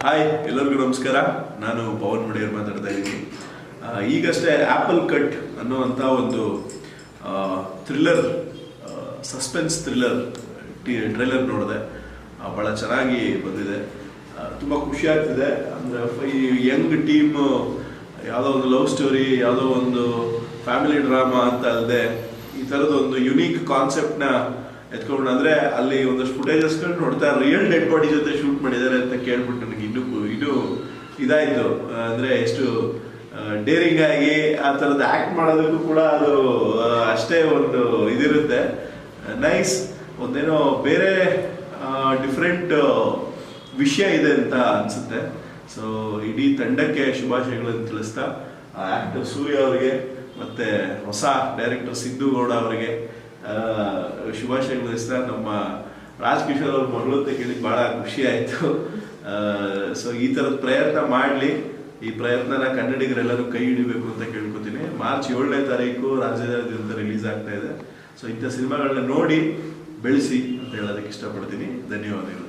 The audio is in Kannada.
ಹಾಯ್ ಎಲ್ಲರಿಗೂ ನಮಸ್ಕಾರ. ನಾನು ಪವನ್ ಮುಡಿಯರ್ ಮಾತಾಡ್ತಾ ಇದ್ದೀನಿ. ಈಗಷ್ಟೇ ಆ್ಯಪಲ್ ಕಟ್ ಅನ್ನುವಂಥ ಒಂದು ಥ್ರಿಲ್ಲರ್, ಸಸ್ಪೆನ್ಸ್ ಥ್ರಿಲ್ಲರ್ ಟ್ರೈಲರ್ ನೋಡಿದೆ. ಭಾಳ ಚೆನ್ನಾಗಿ ಬಂದಿದೆ. ತುಂಬ ಖುಷಿ ಆಗ್ತಿದೆ. ಅಂದರೆ ಈ ಯಂಗ್ ಟೀಮ್ ಯಾವುದೋ ಒಂದು ಲವ್ ಸ್ಟೋರಿ, ಯಾವುದೋ ಒಂದು ಫ್ಯಾಮಿಲಿ ಡ್ರಾಮಾ ಅಂತ ಅಲ್ಲದೆ ಈ ಥರದೊಂದು ಯುನೀಕ್ ಕಾನ್ಸೆಪ್ಟ್ನ ಎತ್ಕೊಂಡು, ಅಂದರೆ ಅಲ್ಲಿ ಒಂದಷ್ಟು ಫುಟೇಜಸ್ಗಳು ನೋಡ್ತಾ ರಿಯಲ್ ಡೆಡ್ ಬಾಡಿ ಜೊತೆ ಶೂಟ್ ಮಾಡಿದ್ದಾರೆ ಅಂತ ಕೇಳ್ಬಿಟ್ಟು ನನಗೆ ಇನ್ನೂ ಇದಾಯಿತು. ಅಂದರೆ ಎಷ್ಟು ಡೇರಿಂಗ್ ಆಗಿ ಆ ಥರದ್ದು ಆ್ಯಕ್ಟ್ ಮಾಡೋದಕ್ಕೂ ಕೂಡ ಅದು ಅಷ್ಟೇ ಒಂದು ಇದಿರುತ್ತೆ. ನೈಸ್, ಒಂದೇನೋ ಬೇರೆ ಡಿಫ್ರೆಂಟ್ ವಿಷಯ ಇದೆ ಅಂತ ಅನಿಸುತ್ತೆ. ಸೊ ಇಡೀ ತಂಡಕ್ಕೆ ಶುಭಾಶಯಗಳನ್ನು ತಿಳಿಸ್ತಾ, ಆ್ಯಕ್ಟರ್ ಸೂರ್ಯ ಅವರಿಗೆ ಮತ್ತು ಹೊಸ ಡೈರೆಕ್ಟರ್ ಸಿದ್ದು ಗೌಡ ಅವರಿಗೆ ಶುಭಾಶಯಗಳು ತಿಳಿಸ್ತಾ, ನಮ್ಮ ರಾಜ್ ಕಿಶೋರ್ ಅವ್ರ ಮಗಳು ಅಂತ ಕೇಳಿ ಭಾಳ ಖುಷಿ ಆಯಿತು. ಸೊ ಈ ಥರದ ಪ್ರಯತ್ನ ಮಾಡಲಿ. ಈ ಪ್ರಯತ್ನನ ಕನ್ನಡಿಗರೆಲ್ಲರೂ ಕೈ ಹಿಡಿಬೇಕು ಅಂತ ಕೇಳ್ಕೊತೀನಿ. ಮಾರ್ಚ್ 7ನೇ ತಾರೀಕು ರಾಜ್ಯದಾದ್ಯಂತ ರಿಲೀಸ್ ಆಗ್ತಾ ಇದೆ. ಸೊ ಇಂಥ ಸಿನಿಮಾಗಳನ್ನ ನೋಡಿ ಬೆಳೆಸಿ ಅಂತ ಹೇಳೋದಕ್ಕೆ ಇಷ್ಟಪಡ್ತೀನಿ. ಧನ್ಯವಾದಗಳು.